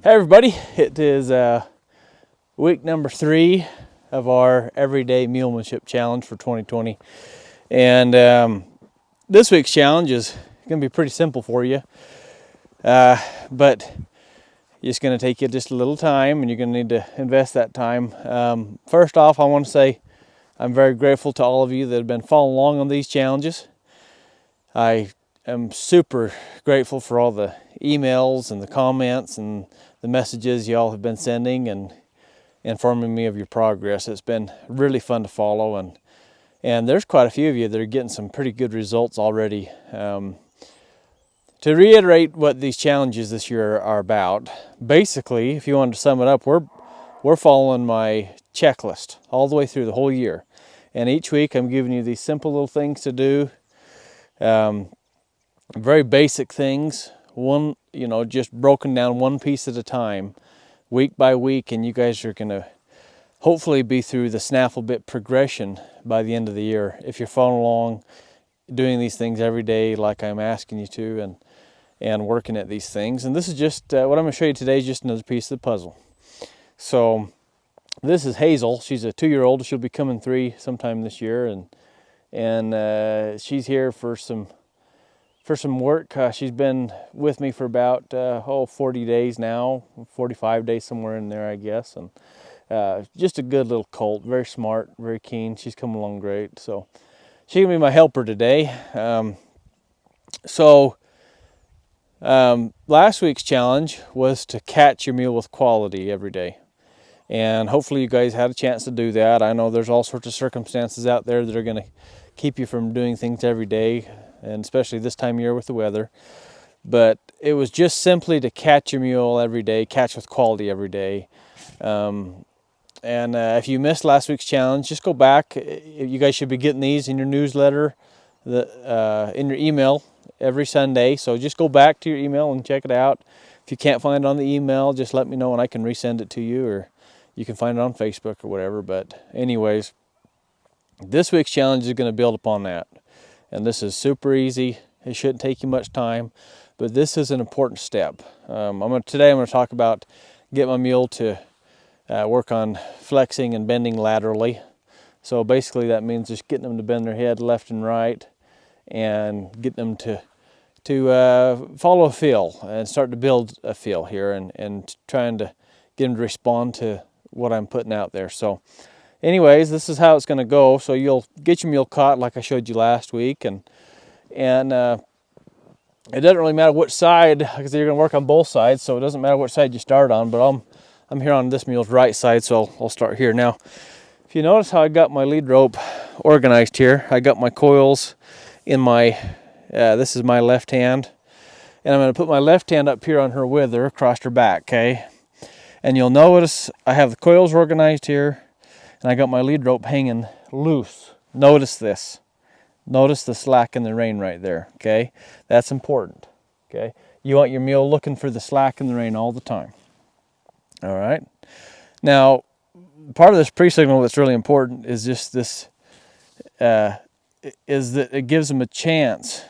Hey everybody, it is week number 3 of our everyday Mulemanship challenge for 2020. And this week's challenge is going to be pretty simple for you, but it's going to take you just a little time, and you're going to need to invest that time. First off, I want to say I'm very grateful to all of you that have been following along on these challenges. I am super grateful for all the emails and the comments and the messages y'all have been sending and informing me of your progress. It's been really fun to follow, and there's quite a few of you that are getting some pretty good results already. To reiterate what these challenges this year are about, basically, if you wanted to sum it up, we're following my checklist all the way through the whole year. And each week I'm giving you these simple little things to do, very basic things, just broken down one piece at a time, week by week, and you guys are going to hopefully be through the snaffle bit progression by the end of the year if you're following along, doing these things every day like I'm asking you to, and working at these things. And this is just what I'm going to show you today is just another piece of the puzzle. So this is Hazel. She's a 2-year-old. She'll be coming 3 sometime this year, and she's here for some work. She's been with me for about 40 days now, 45 days, somewhere in there, I guess. And just a good little colt, very smart, very keen. She's coming along great. So she's gonna be my helper today. Last week's challenge was to catch your mule with quality every day. And hopefully you guys had a chance to do that. I know there's all sorts of circumstances out there that are going to keep you from doing things every day, and especially this time of year with the weather. But it was just simply to catch your mule every day, catch with quality every day. If you missed last week's challenge, just go back. You guys should be getting these in your newsletter, in your email every Sunday. So just go back to your email and check it out. If you can't find it on the email, just let me know and I can resend it to you, or you can find it on Facebook or whatever. But anyways, this week's challenge is going to build upon that. And this is super easy. It shouldn't take you much time, but this is an important step. Today I'm going to talk about get my mule to work on flexing and bending laterally. So basically that means just getting them to bend their head left and right, and getting them to follow a feel and start to build a feel here, and trying to get them to respond to what I'm putting out there. So anyways, this is how it's going to go. So you'll get your mule caught like I showed you last week, and it doesn't really matter which side, because you're going to work on both sides, so it doesn't matter which side you start on. But I'm here on this mule's right side, so I'll start here. Now, if you notice how I got my lead rope organized here, I got my coils in my, this is my left hand, and I'm going to put my left hand up here on her wither across her back, okay? And you'll notice I have the coils organized here, and I got my lead rope hanging loose. Notice this. Notice the slack in the rein right there, okay? That's important, okay? You want your mule looking for the slack in the rein all the time. All right? Now, part of this pre-signal that's really important is just this, is that it gives them a chance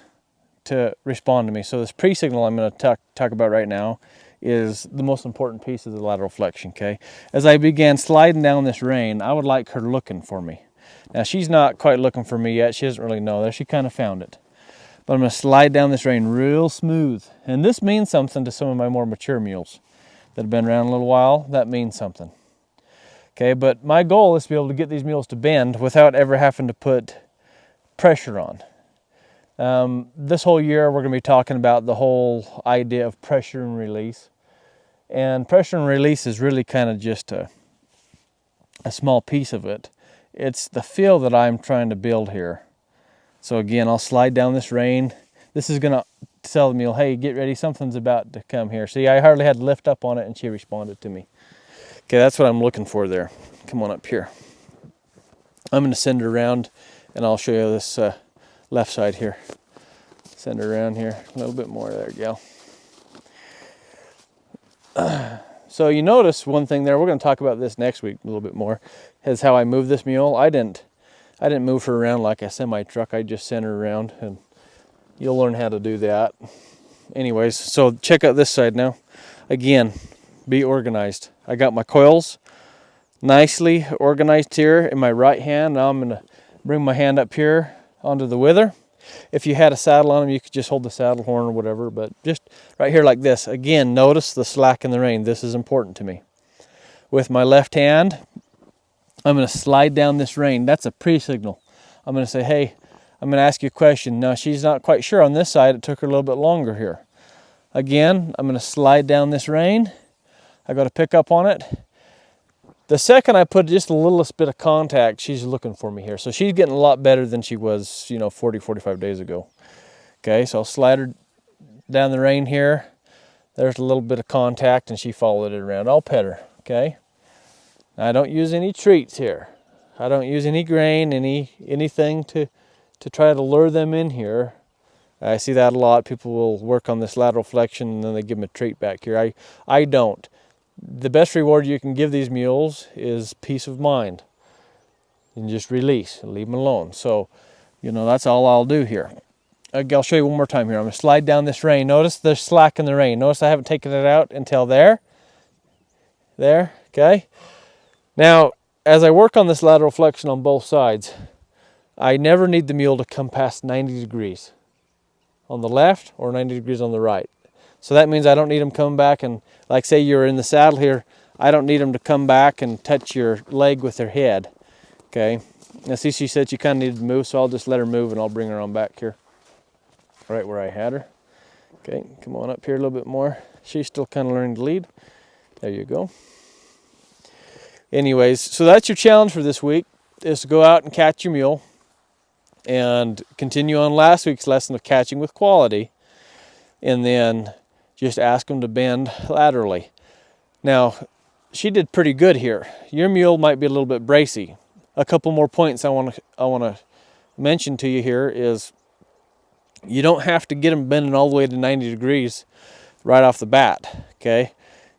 to respond to me. So this pre-signal I'm going to talk about right now is the most important piece of the lateral flexion, okay? As I began sliding down this rein, I would like her looking for me. Now, she's not quite looking for me yet. She doesn't really know that. She kind of found it. But I'm going to slide down this rein real smooth. And this means something to some of my more mature mules that have been around a little while. That means something. Okay, but my goal is to be able to get these mules to bend without ever having to put pressure on. This whole year, we're going to be talking about the whole idea of pressure and release. And pressure and release is really kind of just a small piece of it. It's the feel that I'm trying to build here. So again, I'll slide down this rein. This is going to tell the mule, hey, get ready, something's about to come here. See, I hardly had to lift up on it, and she responded to me. Okay, that's what I'm looking for there. Come on up here. I'm going to send her around, and I'll show you this left side here. Send her around here a little bit more. There you go. So you notice one thing there. We're going to talk about this next week a little bit more. Is how I move this mule. I didn't move her around like a semi truck. I just sent her around, and you'll learn how to do that. Anyways, so check out this side now. Again, be organized. I got my coils nicely organized here in my right hand. Now I'm going to bring my hand up here onto the wither. If you had a saddle on them, you could just hold the saddle horn or whatever, but just right here like this. Again, notice the slack in the rein. This is important to me. With my left hand, I'm going to slide down this rein. That's a pre-signal. I'm going to say, hey, I'm going to ask you a question. Now, she's not quite sure on this side. It took her a little bit longer here. Again, I'm going to slide down this rein. I got to pick up on it. The second I put just a littlest bit of contact, she's looking for me here. So she's getting a lot better than she was, 40, 45 days ago. Okay, so I'll slide her down the rein here. There's a little bit of contact and she followed it around. I'll pet her, okay? Now, I don't use any treats here. I don't use any grain, anything to try to lure them in here. I see that a lot. People will work on this lateral flexion and then they give them a treat back here. I don't. The best reward you can give these mules is peace of mind. And just release and leave them alone. So, that's all I'll do here. I'll show you one more time here. I'm going to slide down this rein. Notice the slack in the rein. Notice I haven't taken it out until there. There, okay? Now, as I work on this lateral flexion on both sides, I never need the mule to come past 90 degrees on the left or 90 degrees on the right. So that means I don't need them coming back and, like say you're in the saddle here, I don't need them to come back and touch your leg with their head. Okay. Now see, she said she kind of needed to move, so I'll just let her move and I'll bring her on back here. Right where I had her. Okay, come on up here a little bit more. She's still kind of learning to lead. There you go. Anyways, so that's your challenge for this week, is to go out and catch your mule and continue on last week's lesson of catching with quality, and then just ask them to bend laterally. Now, she did pretty good here. Your mule might be a little bit bracy. A couple more points I want to mention to you here is you don't have to get them bending all the way to 90 degrees right off the bat, okay?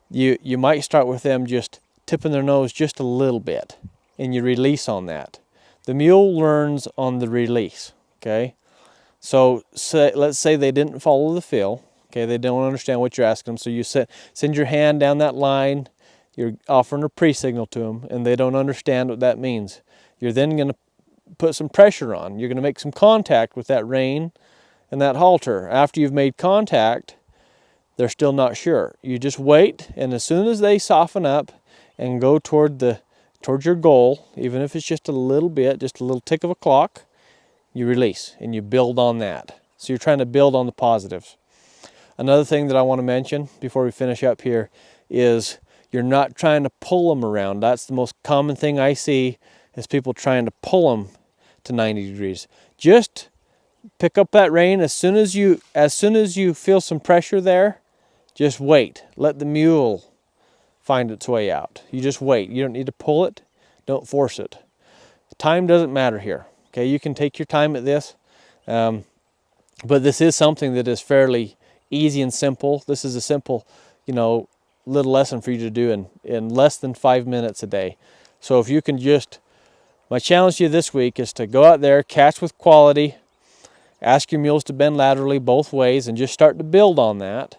You might start with them just tipping their nose just a little bit, and you release on that. The mule learns on the release, okay? So let's say they didn't follow the fill. Okay, they don't understand what you're asking them. So you send your hand down that line. You're offering a pre-signal to them, and they don't understand what that means. You're then going to put some pressure on. You're going to make some contact with that rein and that halter. After you've made contact, they're still not sure. You just wait, and as soon as they soften up and go towards your goal, even if it's just a little bit, just a little tick of a clock, you release and you build on that. So you're trying to build on the positives. Another thing that I want to mention before we finish up here is you're not trying to pull them around. That's the most common thing I see, is people trying to pull them to 90 degrees. Just pick up that rein as soon as you feel some pressure there. Just wait. Let the mule find its way out. You just wait. You don't need to pull it. Don't force it. Time doesn't matter here. Okay, you can take your time at this, but this is something that is fairly easy and simple. This is a simple, little lesson for you to do in less than 5 minutes a day. So if you can my challenge to you this week is to go out there, catch with quality, ask your mules to bend laterally both ways, and just start to build on that,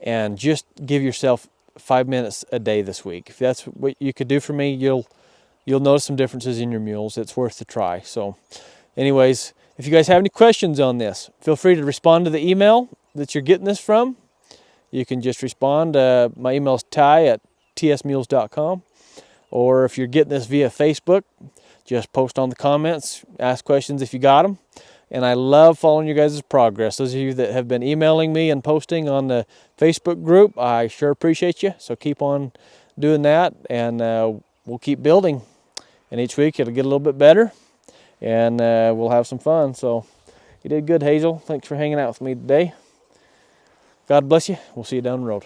and just give yourself 5 minutes a day this week. If that's what you could do for me, you'll notice some differences in your mules. It's worth the try. So anyways, if you guys have any questions on this, feel free to respond to the email that you're getting this from. You can just respond. My email is ty@tsmules.com. Or if you're getting this via Facebook, just post on the comments, ask questions if you got them. And I love following you guys' progress. Those of you that have been emailing me and posting on the Facebook group, I sure appreciate you. So keep on doing that, and we'll keep building. And each week it'll get a little bit better, and we'll have some fun. So you did good, Hazel. Thanks for hanging out with me today. God bless you. We'll see you down the road.